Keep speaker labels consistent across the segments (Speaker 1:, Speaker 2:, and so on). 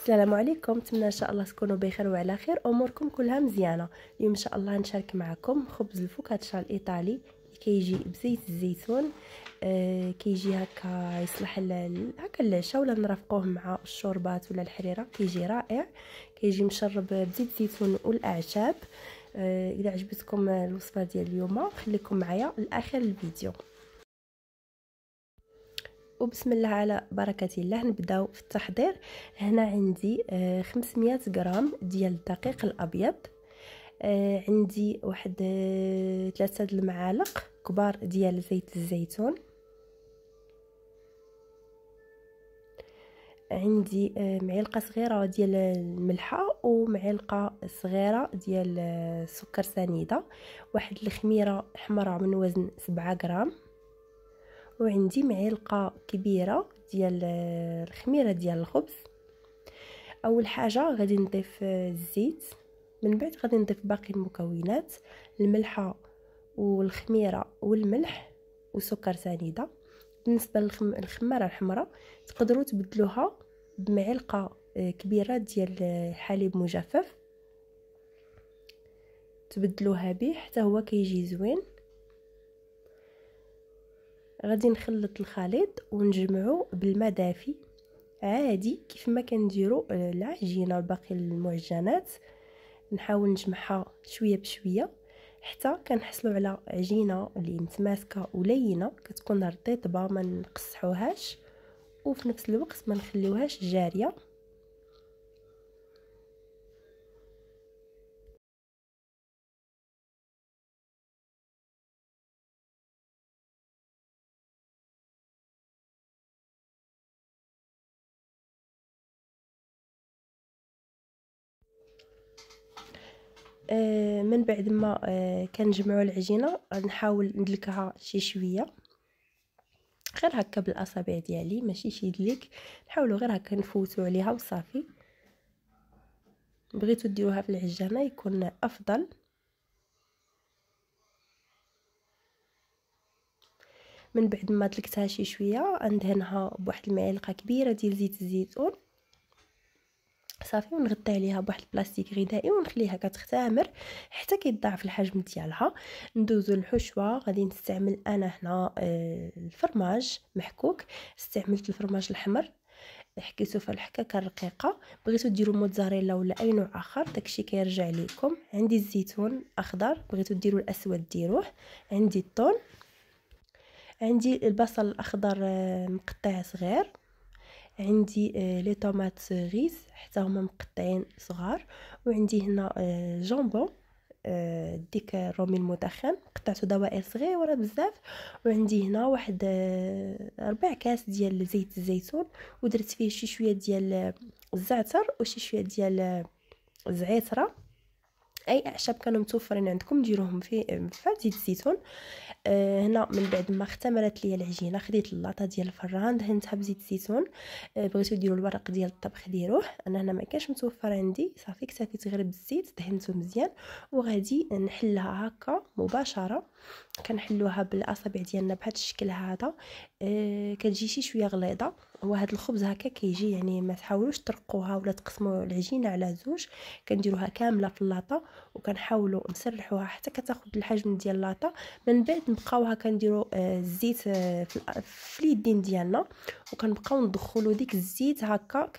Speaker 1: السلام عليكم، نتمنى ان شاء الله تكونوا بخير وعلى خير، اموركم كلها مزيانه. اليوم ان شاء الله نشارك معكم خبز الفوكاتشا الايطالي اللي كيجي بزيت الزيتون. كيجي هكا يصلح هكا العشاء ولا نرافقوه مع الشوربات ولا الحريره، كيجي رائع. كيجي مشرب بزيت الزيتون والاعشاب. اذا عجبتكم الوصفه ديال اليوم خليكم معايا لاخر الفيديو. وبسم الله على بركة الله نبداو في التحضير. هنا عندي 500 غرام ديال الدقيق الابيض، عندي واحد 3 المعالق كبار ديال زيت الزيتون، عندي معلقه صغيره ديال الملحه ومعلقه صغيره ديال السكر سنيده، واحد الخميره حمراء من وزن 7 غرام، وعندي معلقه كبيره ديال الخميره ديال الخبز. اول حاجه غادي نضيف الزيت، من بعد غادي نضيف باقي المكونات، الملحه والخميره والملح وسكر سنيده. بالنسبه للخماره الحمراء تقدروا تبدلوها بمعلقه كبيره ديال حليب مجفف، تبدلوها به حتى هو كيجي زوين. غادي نخلط الخليط ونجمعو بالماء دافي عادي كيف ما كنديروا العجينه وباقي المعجنات. نحاول نجمعها شويه بشويه حتى كنحصلوا على عجينه اللي متماسكه ولينه، كتكون رطيبه ما نقصحوهاش وفي نفس الوقت ما نخليوهاش جاريه. من بعد ما كنجمعوا العجينه نحاول ندلكها شي شويه، غير هكا بالاصابع ديالي ماشي شي دليك، نحاولوا غير هكا نفوتوا عليها وصافي. بغيتوا ديروها في العجانه يكون افضل. من بعد ما دلكتها شي شويه ندهنها بواحد المعلقه كبيره ديال زيت الزيتون صافي، ونغطي عليها بواحد البلاستيك غذائي ونخليها كتختمر حتى كيتضاعف الحجم ديالها. ندوزو للحشوه. غادي نستعمل انا هنا الفرماج محكوك، استعملت الفرماج الحمر حكيتو في الحكاكه الرقيقه. بغيتو ديروا موتزاريلا ولا اي نوع اخر داكشي كيرجع ليكم. عندي الزيتون اخضر، بغيتو ديروا الاسود ديروه. عندي الثوم، عندي البصل الاخضر مقطع صغير، عندي لي طوماط غيز حتى هما مقطعين صغار، وعندي هنا جامبون ديك الرومي المدخن قطعته دوائر صغيره بزاف، وعندي هنا واحد 4 كاس ديال زيت الزيتون ودرت فيه شي شويه ديال الزعتر وشي شويه ديال الزعتره. اي اعشاب كانوا متوفرين عندكم ديروهم في زيت الزيتون. هنا من بعد ما اختمرت لي العجينه خديت اللاطه ديال الفران دهنتها بزيت الزيتون. بغيتو ديروا الورق ديال الطبخ ديروه، انا هنا ما كانش متوفر عندي صافي اكتفيت غير بالزيت دهنته مزيان. وغادي نحلها هكا مباشره، كنحلوها بالاصابع ديالنا بهذا الشكل هذا. كتجي شي شويه غليظه، وهذا الخبز هكا كيجي يعني ما تحاولوش ترقوها ولا تقسموا العجينه على زوج، كنديروها كامله في اللاطه وكنحاولوا نسرحوها حتى كتاخذ الحجم ديال اللاطه. من بعد نبقاوها كنديروا الزيت في اليدين ديالنا وكنبقاو ندخلوا ديك الزيت هكا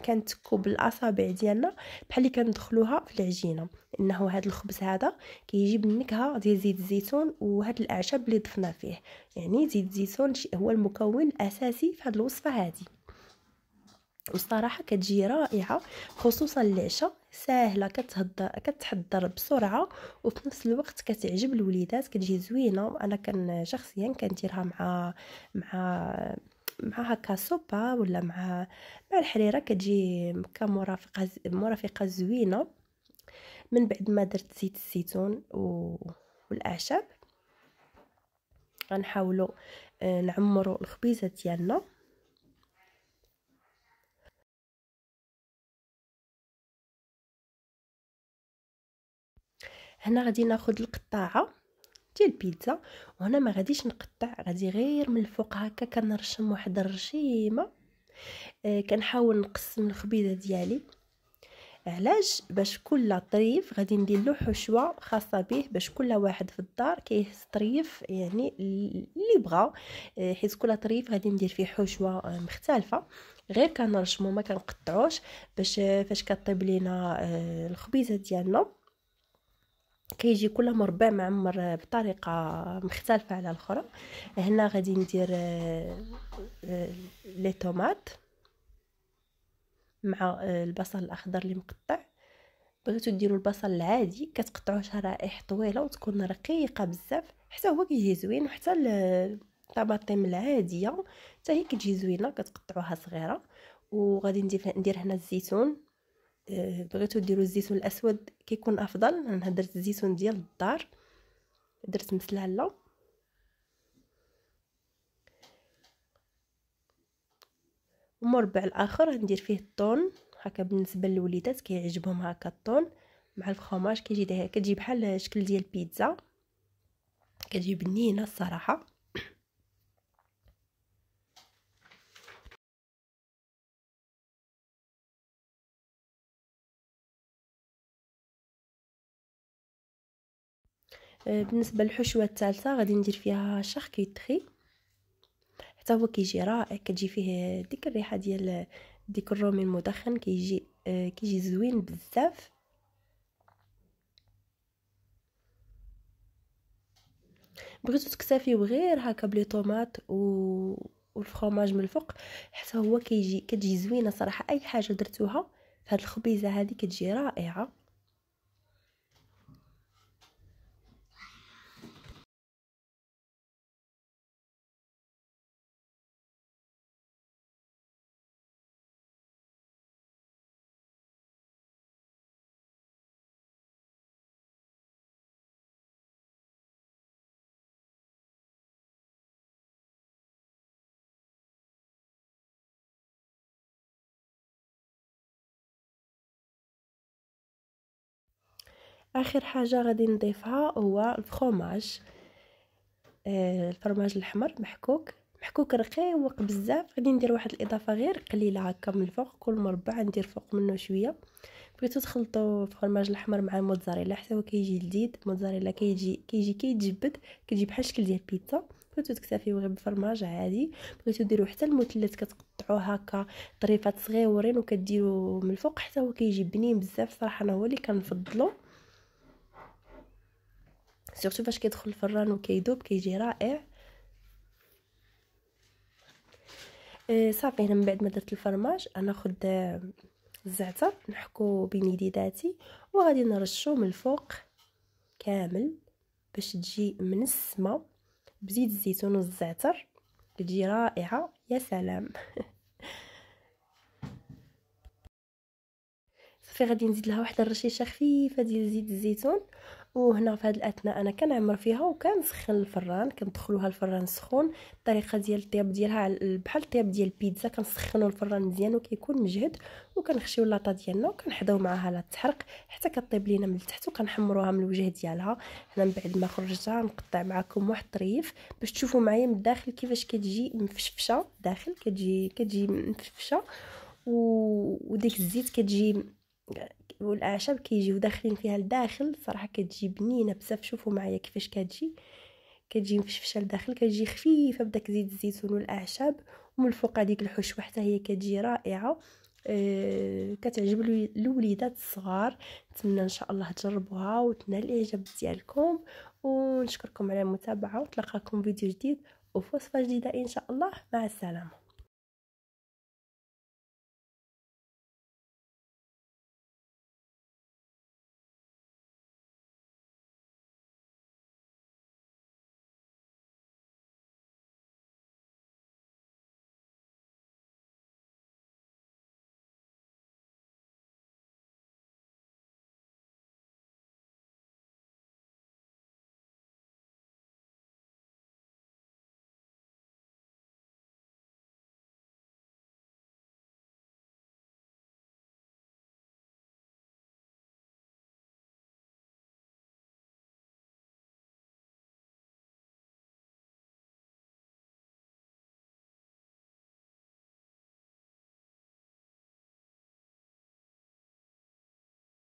Speaker 1: كنتكو بالاصابع ديالنا بحال اللي كندخلوها في العجينه، انه هذا الخبز هذا كيجي بالنكهه ديال زيت الزيتون وهاد الاعشاب اللي ضفنا فيه. يعني زيت الزيتون هو المكون الاساسي في هذه الوصفه هذه، والصراحه كتجي رائعه خصوصا العشاء، ساهله كتحضر بسرعه وفي نفس الوقت كتعجب الوليدات، كتجي زوينه. انا شخصيا كنديرها مع هكا سوبا ولا مع الحريره، كتجي مرافقه زوينه. من بعد ما درت زيت الزيتون والاعشاب غنحاولوا نعمروا الخبيزه ديالنا. هنا غادي ناخذ القطاعه ديال البيتزا، وهنا ما غاديش نقطع، غادي غير من الفوق هكا كنرشم واحد الرشيمه كنحاول نقسم الخبيزه ديالي. علاش؟ باش كل طريف غادي ندير له حشوه خاصه به، باش كل واحد في الدار كيهز طريف يعني اللي بغى، حيت كل طريف غادي ندير فيه حشوه مختلفه. غير كنرشمو ما كنقطعوش، باش فاش كطيب لينا الخبيزه ديالنا كيجي كل مربع معمر بطريقه مختلفه على الاخرى. هنا غادي ندير لي طوماط مع البصل الاخضر اللي مقطع. بغيتو ديروا البصل العادي كتقطعوه شرائح طويله وتكون رقيقه بزاف حتى هو كيجي زوين، وحتى الطماطم العاديه حتى هي كتجي زوينه كتقطعوها صغيره. وغادي ندير هنا الزيتون. بغيتو ديروا الزيتون الاسود كيكون افضل. انا درت الزيتون ديال الدار، درت مسلاله. ومربع الاخر غندير فيه الطون. هكا بالنسبه للوليدات كيعجبهم هكا الطون مع الفرماج، كتجي بحال الشكل ديال البيتزا، كتجي بنينه الصراحه. بالنسبه للحشوه الثالثه غادي ندير فيها شاركوتري، حتى هو كيجي رائع، كتجي فيه ديك الريحه ديال ديك الرومي المدخن، كيجي زوين بزاف. بغيتو تكتفيو غير هكا بلي طوماط والفرماج من الفوق، حتى هو كتجي زوينه صراحه. اي حاجه درتوها في هاد الخبيزه هذه كتجي رائعه. اخر حاجه غادي نضيفها هو الفرماج. الفرماج الاحمر محكوك رقيق بزاف. غادي ندير واحد الاضافه غير قليله هكا من الفوق، كل مربع ندير فوق منه شويه. بغيتو تخلطوا الفرماج الاحمر مع الموتزاريلا حتى هو كيجي لذيذ. الموتزاريلا كيجي كيتجبد، كيجي بحال الشكل ديال البيتزا. بغيتو تكتفيو غير بالفرماج عادي. بغيتو ديروا حتى المثلث كتقطعوه هكا طريفات صغيورين وكديروا من الفوق حتى هو كيجي بنين بزاف صراحه. انا هو اللي كنفضلو، سورتو فاش كيدخل الفران وكيذوب كيجي رائع. صافي هنا من بعد ما درت الفرماج ناخذ الزعتر نحكو بين يديداتي وغادي نرشو من الفوق كامل باش تجي منسمه بزيت الزيتون والزعتر، تجي رائعه يا سلام. صافي غادي نزيد لها واحد الرشيشه خفيفه ديال زيت الزيتون. وهنا في هذه الاثناء انا كنعمر فيها وكنسخن الفران، كندخلوها الفران سخون. الطريقه ديال الطياب ديالها بحال الطياب ديال البيتزا، كنسخنوا الفران مزيان وكيكون مجهد، وكنخشيو لاطا ديالنا وكنحضاو معاها لا تحرق حتى كطيب لينا من التحت، وكنحمروها من الوجه ديالها. هنا من بعد ما خرجتها نقطع معكم واحد الطريف باش تشوفوا معايا من الداخل كيفاش كتجي مفشفشه. الداخل كتجي مفشفشه وديك الزيت كتجي والاعشاب كيجيو داخلين فيها لداخل صراحه كتجي بنينه بزاف. شوفوا معايا كيفاش كتجي مفشفشه لداخل، كتجي خفيفه بداك زيت الزيتون والاعشاب، ومن الفوق هذيك الحشوه حتى هي كتجي رائعه. كتعجب الوليدات الصغار. نتمنى ان شاء الله تجربوها وتنال الاعجاب ديالكم، ونشكركم على المتابعه، وتلقاكم فيديو جديد وفي وصفه جديده ان شاء الله. مع السلامه.